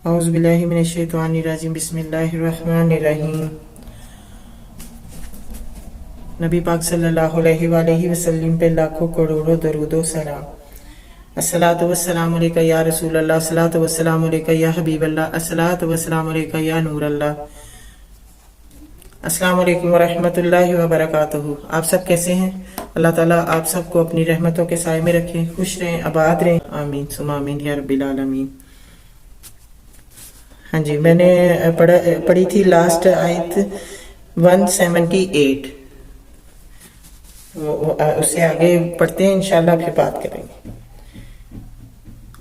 اعوذ باللہ من الشیطان الرجیم بسم اللہ الرحمن الرحیم۔ نبی پاک صلی اللہ علیہ وآلہ وسلم پہ لاکھوں کروڑوں درود و سلام۔ الصلاۃ والسلام علیکہ یا رسول اللہ، الصلاۃ والسلام علیکہ یا حبیب اللہ، الصلاۃ والسلام علیکہ یا نور اللہ۔ السلام علیکم ورحمۃ اللہ وبرکاتہ۔ آپ سب کیسے ہیں؟ اللہ تعالیٰ آپ سب کو اپنی رحمتوں کے سائے میں رکھیں، خوش رہیں، آباد رہیں، آمین ثم آمین یا رب العالمین۔ ہاں جی، میں نے پڑھی تھی لاسٹ آیت 178، اس سے آگے پڑھتے ہیں انشاءاللہ، پھر بات کریں گے۔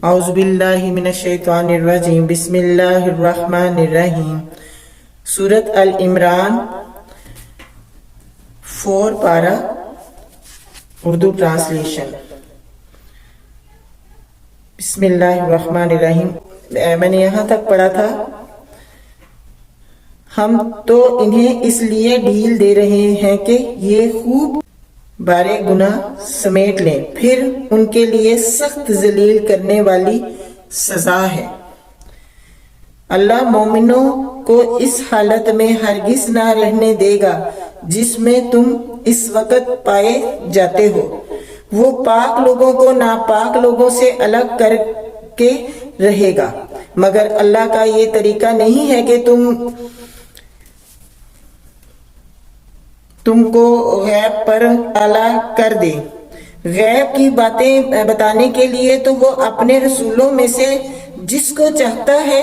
اعوذ باللہ من الشیطان الرجیم بسم اللہ الرحمن الرحیم۔ سورۃ ال-عمران 4 پارہ اردو ٹرانسلیشن۔ بسم اللہ الرحمن الرحیم۔ میں نے یہاں تک پڑھا تھا، ہم تو انہیں اس لیے ڈھیل دے رہے ہیں کہ یہ خوب بارے گناہ سمیٹ لیں، پھر ان کے لیے سخت ذلیل کرنے والی سزا ہے۔ اللہ مومنوں کو اس حالت میں ہرگز نہ رہنے دے گا جس میں تم اس وقت پائے جاتے ہو۔ وہ پاک لوگوں کو ناپاک لوگوں سے الگ کر کے رہے گا، مگر اللہ کا یہ طریقہ نہیں ہے کہ تم کو غیب پر اطلاع کر دے۔ غیب کی باتیں بتانے کے لیے تو وہ اپنے رسولوں میں سے جس کو چاہتا ہے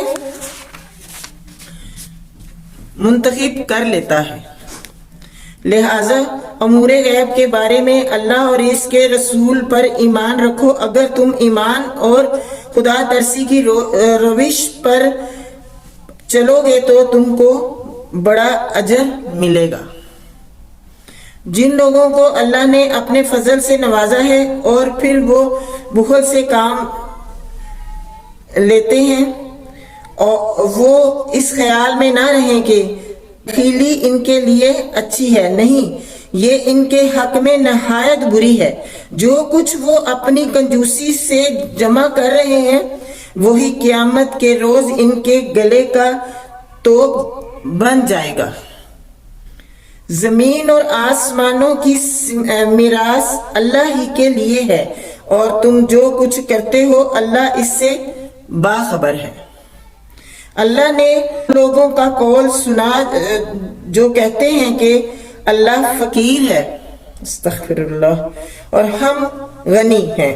منتخب کر لیتا ہے۔ لہذا امور غیب کے بارے میں اللہ اور اس کے رسول پر ایمان رکھو۔ اگر تم ایمان اور خدا ترسی کی روش پر چلو گے تو تم کو بڑا اجر ملے گا۔ جن لوگوں کو اللہ نے اپنے فضل سے نوازا ہے اور پھر وہ بخل سے کام لیتے ہیں، اور وہ اس خیال میں نہ رہیں کہ بخیلی ان کے لیے اچھی ہے، نہیں، یہ ان کے حق میں نہایت بری ہے۔ جو کچھ وہ اپنی کنجوسی سے جمع کر رہے ہیں وہی قیامت کے روز ان کے گلے کا توق بن جائے گا۔ زمین اور آسمانوں کی میراث اللہ ہی کے لیے ہے، اور تم جو کچھ کرتے ہو اللہ اس سے باخبر ہے۔ اللہ نے لوگوں کا قول سنا جو کہتے ہیں کہ اللہ فقیر ہے، استغفر اللہ، اور ہم غنی ہیں۔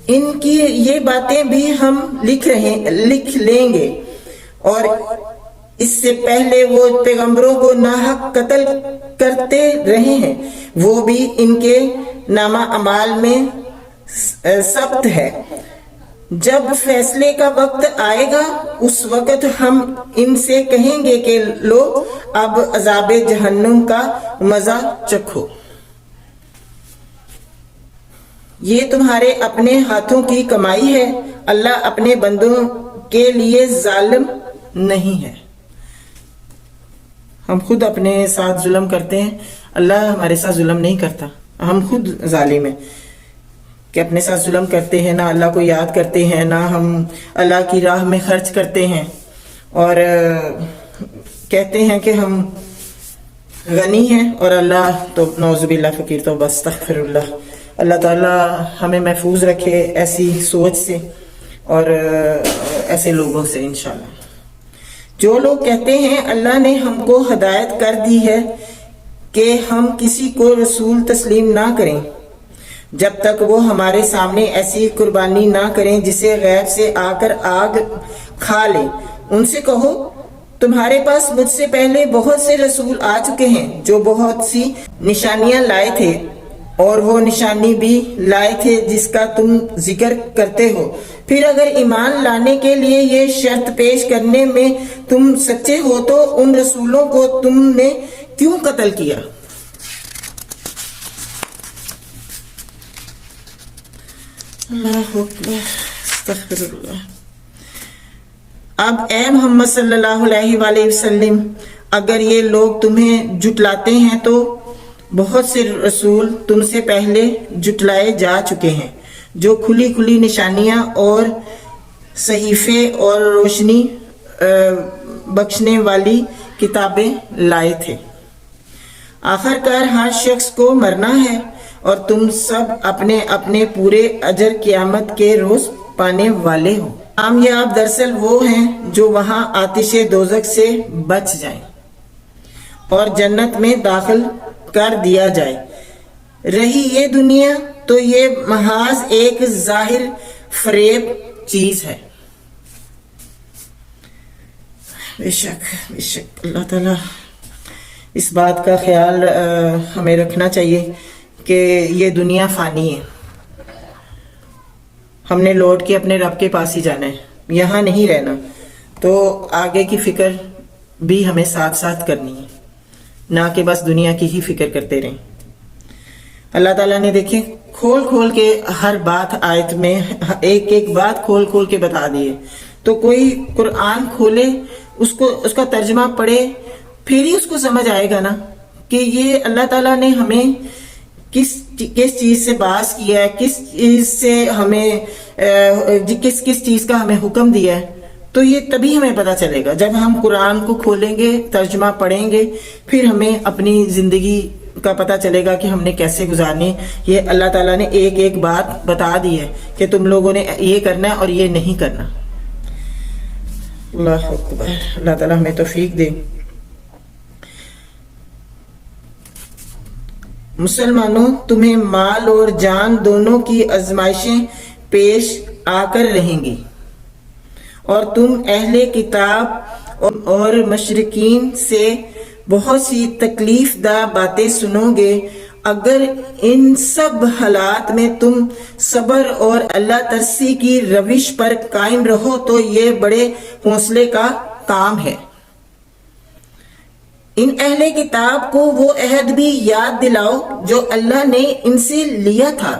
ان کی یہ باتیں بھی ہم لکھ لیں گے، اور اس سے پہلے وہ پیغمبروں کو ناحق قتل کرتے رہے ہیں، وہ بھی ان کے نامہ اعمال میں ثبت ہے۔ جب فیصلے کا وقت آئے گا اس وقت ہم ان سے کہیں گے کہ لو اب عذاب جہنم کا مزہ چکھو۔ یہ تمہارے اپنے ہاتھوں کی کمائی ہے، اللہ اپنے بندوں کے لیے ظالم نہیں ہے۔ ہم خود اپنے ساتھ ظلم کرتے ہیں، اللہ ہمارے ساتھ ظلم نہیں کرتا، ہم خود ظالم ہیں کہ اپنے ساتھ ظلم کرتے ہیں، نہ اللہ کو یاد کرتے ہیں، نہ ہم اللہ کی راہ میں خرچ کرتے ہیں، اور کہتے ہیں کہ ہم غنی ہیں اور اللہ تو نعوذ باللہ فقیر، تو بس استغفر اللہ۔ اللہ تعالیٰ ہمیں محفوظ رکھے ایسی سوچ سے اور ایسے لوگوں سے انشاءاللہ۔ جو لوگ کہتے ہیں اللہ نے ہم کو ہدایت کر دی ہے کہ ہم کسی کو رسول تسلیم نہ کریں جب تک وہ ہمارے سامنے ایسی قربانی نہ کریں جسے غیب سے آ کر آگ کھا لے، ان سے کہو تمہارے پاس مجھ سے پہلے بہت سے رسول آ چکے ہیں جو بہت سی نشانیاں لائے تھے، اور وہ نشانی بھی لائے تھے جس کا تم ذکر کرتے ہو۔ پھر اگر ایمان لانے کے لیے یہ شرط پیش کرنے میں تم سچے ہو تو ان رسولوں کو تم نے کیوں قتل کیا؟ اللہ اکبر، استغفر اللہ۔ اب اے محمد صلی اللہ علیہ وآلہ وسلم، اگر یہ لوگ تمہیں جھٹلاتے ہیں تو بہت سے رسول تم سے پہلے جھٹلائے جا چکے ہیں جو کھلی کھلی نشانیاں اور صحیفے اور روشنی بخشنے والی کتابیں لائے تھے۔ آخر کار ہر شخص کو مرنا ہے اور تم سب اپنے اپنے پورے اجر قیامت کے روز پانے والے ہو۔ کامیاب دراصل وہ ہیں جو وہاں آتش دوزخ سے بچ جائیں اور جنت میں داخل کر دیا جائے۔ رہی یہ دنیا تو یہ محض ایک ظاہر فریب چیز ہے۔ بے شک اللہ تعالیٰ اس بات کا خیال ہمیں رکھنا چاہیے کہ یہ دنیا فانی ہے، ہم نے لوٹ کے اپنے رب کے پاس ہی جانا ہے، یہاں نہیں رہنا۔ تو آگے کی فکر بھی ہمیں ساتھ ساتھ کرنی ہے، نہ کہ بس دنیا کی ہی فکر کرتے رہیں۔ اللہ تعالیٰ نے دیکھیں کھول کھول کے ہر بات آیت میں ایک ایک بات کھول کھول کے بتا دی ہے۔ تو کوئی قرآن کھولے، اس کا ترجمہ پڑھے، پھر ہی اس کو سمجھ آئے گا نا کہ یہ اللہ تعالیٰ نے ہمیں کس چیز سے باز کیا ہے، کس چیز سے ہمیں کس چیز کا ہمیں حکم دیا ہے۔ تو یہ تبھی ہمیں پتہ چلے گا جب ہم قرآن کو کھولیں گے، ترجمہ پڑھیں گے، پھر ہمیں اپنی زندگی کا پتہ چلے گا کہ ہم نے کیسے گزارنی۔ یہ اللہ تعالیٰ نے ایک ایک بات بتا دی ہے کہ تم لوگوں نے یہ کرنا ہے اور یہ نہیں کرنا۔ اللہ اکبر، اللہ تعالیٰ ہمیں توفیق دے۔ مسلمانوں، تمہیں مال اور جان دونوں کی آزمائشیں پیش آ کر رہیں گی اور تم اہل کتاب اور مشرکین سے بہت سی تکلیف دہ باتیں سنو گے۔ اگر ان سب حالات میں تم صبر اور اللہ ترسی کی روش پر قائم رہو تو یہ بڑے حوصلے کا کام ہے۔ ان اہل کتاب کو وہ عہد بھی یاد دلاؤ جو اللہ نے ان سے لیا تھا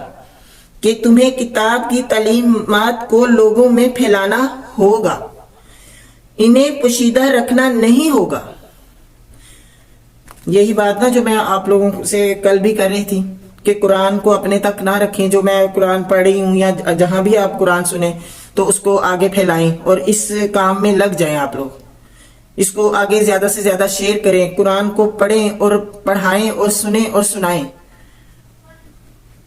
کہ تمہیں کتاب کی تعلیمات کو لوگوں میں پھیلانا ہوگا، انہیں پوشیدہ رکھنا نہیں ہوگا۔ یہی بات نا جو میں آپ لوگوں سے کل بھی کر رہی تھی کہ قرآن کو اپنے تک نہ رکھیں، جو میں قرآن پڑھ رہی ہوں یا جہاں بھی آپ قرآن سنیں تو اس کو آگے پھیلائیں اور اس کام میں لگ جائیں۔ آپ لوگ اس کو آگے زیادہ سے زیادہ شیئر کریں، قرآن کو پڑھیں اور پڑھائیں اور سنیں اور سنائیں۔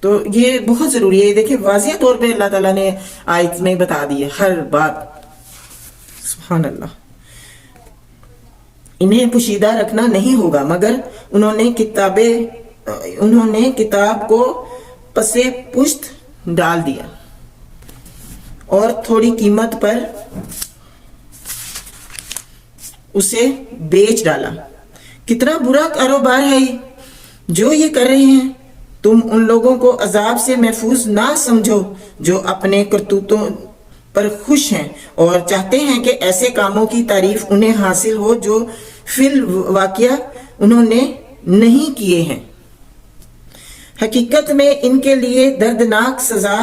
تو یہ بہت ضروری ہے۔ دیکھیں واضح طور پہ اللہ تعالیٰ نے آیت میں بتا دی ہے ہر بات۔ سبحان اللہ۔ انہیں پوشیدہ رکھنا نہیں ہوگا مگر انہوں نے کتاب کو پسے پشت ڈال دیا اور تھوڑی قیمت پر اسے بیچ ڈالا۔ کتنا برا کاروبار ہے جو یہ کر رہے ہیں۔ تم ان لوگوں کو عذاب سے محفوظ نہ سمجھو جو اپنے کرتوتوں پر خوش ہیں اور چاہتے ہیں کہ ایسے کاموں کی تعریف انہیں حاصل ہو جو فی الواقعہ انہوں نے نہیں کیے ہیں۔ حقیقت میں ان کے لیے دردناک سزا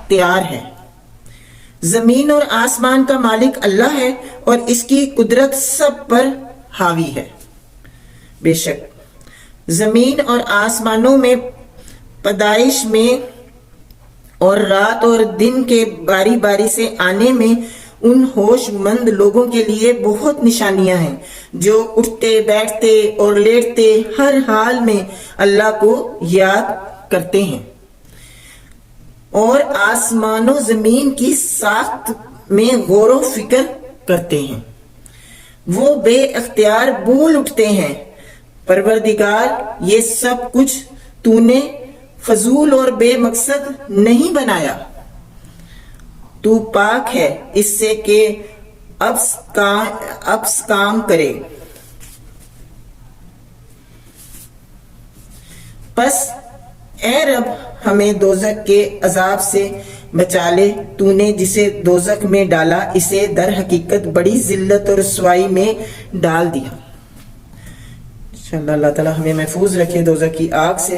تیار ہے۔ زمین اور آسمان کا مالک اللہ ہے اور اس کی قدرت سب پر حاوی ہے۔ بے شک زمین اور آسمانوں میں پیدائش میں اور رات اور دن کے باری باری سے آنے میں ان ہوش مند لوگوں کے لیے بہت نشانیاں ہیں جو اٹھتے بیٹھتے اور لیٹتے ہر حال میں اللہ کو یاد کرتے ہیں اور آسمان و زمین کی ساخت میں غور و فکر کرتے ہیں۔ وہ بے اختیار بول اٹھتے ہیں، پروردگار یہ سب کچھ تو نے فضول اور بے مقصد نہیں بنایا، تو پاک ہے اس سے کہ ابس کام کرے۔ پس اے رب ہمیں دوزخ کے عذاب سے بچا لے، تو نے جسے دوزخ میں ڈالا اسے در حقیقت بڑی ذلت اور رسوائی میں ڈال دیا۔ انشاءاللہ اللہ تعالی ہمیں محفوظ رکھے دوزخ کی آگ سے،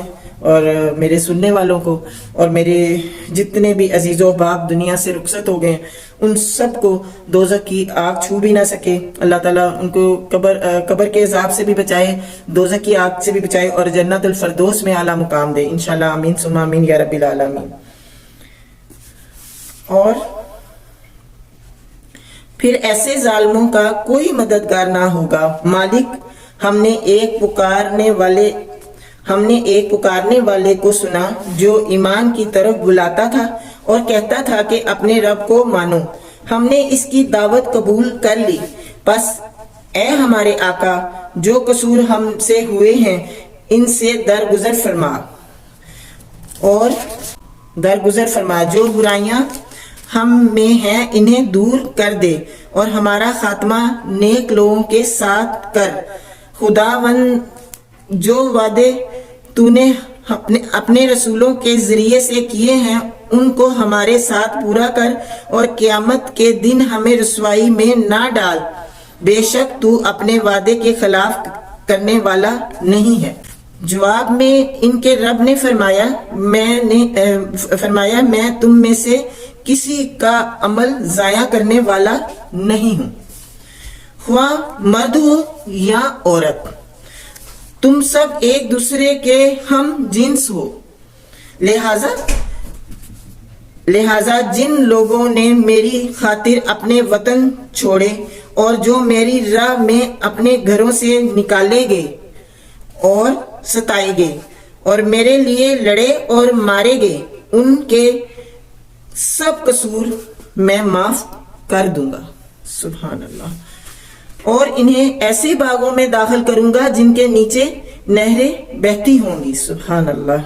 اور میرے سننے والوں کو اور میرے جتنے بھی عزیز و احباب دنیا سے رخصت ہو گئے ان سب کو دوزخ کی آگ چھو بھی نہ سکے۔ اللہ تعالیٰ ان کو قبر کے عذاب سے بھی بچائے، دوزخ کی آگ سے بھی بچائے اور جنت الفردوس میں اعلیٰ مقام دے انشاءاللہ۔ آمین ثم آمین یا رب العالمین۔ اور پھر ایسے ظالموں کا کوئی مددگار نہ ہوگا۔ مالک، ہم نے ایک پکارنے والے کو سنا جو ایمان کی طرف بلاتا تھا اور کہتا تھا کہ اپنے رب کو مانو۔ ہم نے اس کی دعوت قبول کر لی، پس اے ہمارے آقا، جو قصور ہم سے ہوئے ہیں ان سے درگزر فرما، جو برائیاں ہم میں ہیں انہیں دور کر دے اور ہمارا خاتمہ نیک لوگوں کے ساتھ کر۔ خداوند، جو وعدے تو نے اپنے رسولوں کے ذریعے سے کیے ہیں ان کو ہمارے ساتھ پورا کر اور قیامت کے دن ہمیں رسوائی میں نہ ڈال۔ بے شک تو اپنے وعدے کے خلاف کرنے والا نہیں ہے۔ جواب میں ان کے رب نے فرمایا میں تم میں سے کسی کا عمل ضائع کرنے والا نہیں ہوں، خواہ مرد ہو یا عورت، تم سب ایک دوسرے کے ہم جنس ہو۔ لہذا جن لوگوں نے میری خاطر اپنے وطن چھوڑے اور جو میری راہ میں اپنے گھروں سے نکالے گئے اور ستائے گئے اور میرے لیے لڑے اور مارے گئے، ان کے سب قصور میں معاف کر دوں گا۔ سبحان اللہ۔ اور انہیں ایسے باغوں میں داخل کروں گا جن کے نیچے نہریں بہتی ہوں گی۔ سبحان اللہ۔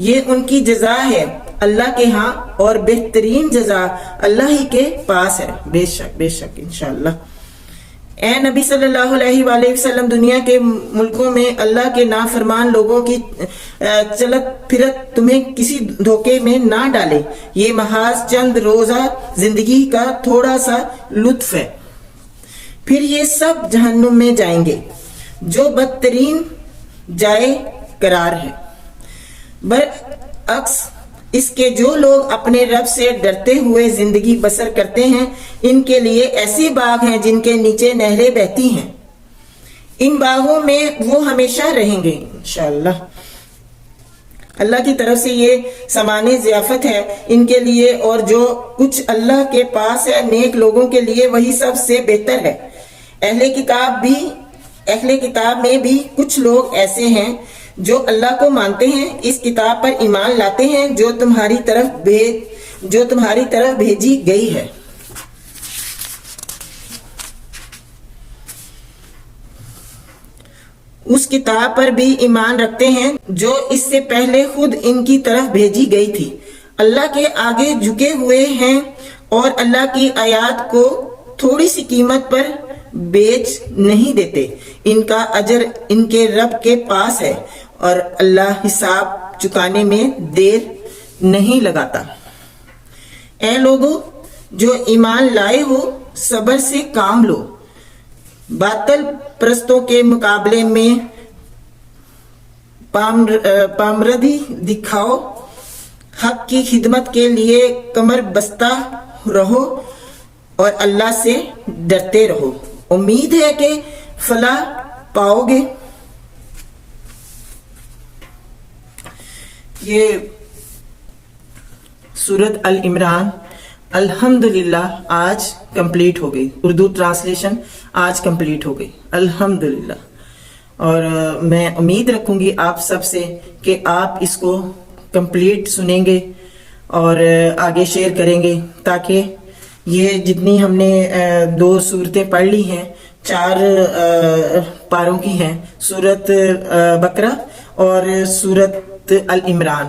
یہ ان کی جزا ہے اللہ کے ہاں اور بہترین جزا اللہ ہی کے پاس ہے۔ بے شک انشاءاللہ۔ اے نبی صلی اللہ علیہ وآلہ وسلم، دنیا کے ملکوں میں اللہ کے نافرمان لوگوں کی چلت پھرت تمہیں کسی دھوکے میں نہ ڈالے، یہ محض چند روزہ زندگی کا تھوڑا سا لطف ہے، پھر یہ سب جہنم میں جائیں گے جو بدترین جائے قرار ہے۔ برعکس اس کے جو لوگ اپنے رب سے ڈرتے ہوئے زندگی بسر کرتے ہیں ان کے لیے ایسی باغ ہیں جن کے نیچے نہریں بہتی ہیں، ان باغوں میں وہ ہمیشہ رہیں گے انشاءاللہ۔ اللہ کی طرف سے یہ سامان ضیافت ہے ان کے لیے، اور جو کچھ اللہ کے پاس ہے نیک لوگوں کے لیے وہی سب سے بہتر ہے۔ اہل کتاب میں بھی کچھ لوگ ایسے ہیں جو اللہ کو مانتے ہیں، اس کتاب پر ایمان لاتے ہیں جو تمہاری طرف بھیجی گئی ہے۔ اس کتاب پر بھی ایمان رکھتے ہیں جو اس سے پہلے خود ان کی طرف بھیجی گئی تھی، اللہ کے آگے جھکے ہوئے ہیں اور اللہ کی آیات کو تھوڑی سی قیمت پر بیچ نہیں دیتے۔ ان کا اجر ان کے رب کے پاس ہے اور اللہ حساب چکانے میں دیر نہیں لگاتا۔ اے لوگو جو ایمان لائے ہو، صبر سے کام لو، باطل پرستوں کے مقابلے میں پامردی دکھاؤ، حق کی خدمت کے لیے کمر بستہ رہو اور اللہ سے ڈرتے رہو، امید ہے کہ فلاح پاؤ گے۔ یہ سورت ال-عمران الحمدللہ آج کمپلیٹ ہو گئی، اردو ٹرانسلیشن آج کمپلیٹ ہو گئی الحمدللہ، اور میں امید رکھوں گی آپ سب سے کہ آپ اس کو کمپلیٹ سنیں گے اور آگے شیئر کریں گے، تاکہ یہ جتنی ہم نے 2 صورتیں پڑھ لی ہیں، 4 پاروں کی ہیں، سورت بقرہ اور سورت ال-عمران،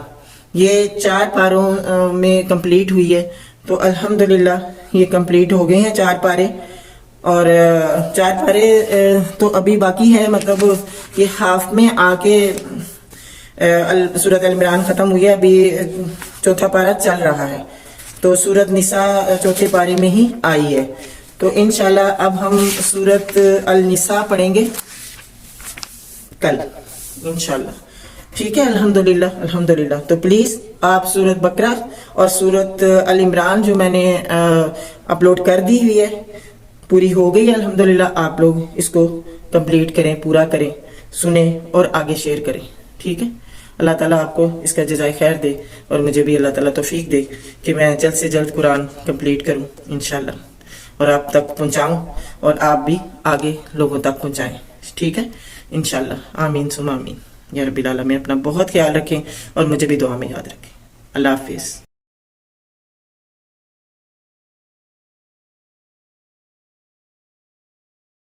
یہ 4 پاروں میں کمپلیٹ ہوئی ہے۔ تو الحمدللہ یہ کمپلیٹ ہو گئے ہیں 4 پارے، اور 4 پارے تو ابھی باقی ہے، مطلب یہ ہاف میں آ کے سورت ال-عمران ختم ہوئی ہے، ابھی 4تھا پارہ چل رہا ہے، تو سورت نساء 4تھے پارے میں ہی آئی ہے۔ تو انشاءاللہ اب ہم سورت النساء پڑھیں گے کل انشاءاللہ، ٹھیک ہے؟ الحمدللہ۔ تو پلیز آپ سورت بقرہ اور سورت ال-عمران جو میں نے اپلوڈ کر دی ہوئی ہے، پوری ہو گئی الحمدللہ، آپ لوگ اس کو کمپلیٹ کریں، پورا کریں، سنیں اور آگے شیئر کریں، ٹھیک ہے؟ اللہ تعالیٰ آپ کو اس کا جزائے خیر دے، اور مجھے بھی اللہ تعالیٰ توفیق دے کہ میں جلد سے جلد قرآن کمپلیٹ کروں انشاءاللہ۔ اور آپ تک پہنچاؤں اور آپ بھی آگے لوگوں تک پہنچائیں. ٹھیک ہے انشاءاللہ. آمین ثم آمین یا رب العالمین. اپنا بہت خیال رکھیں اور مجھے بھی دعا میں یاد رکھیں. اللہ حافظ.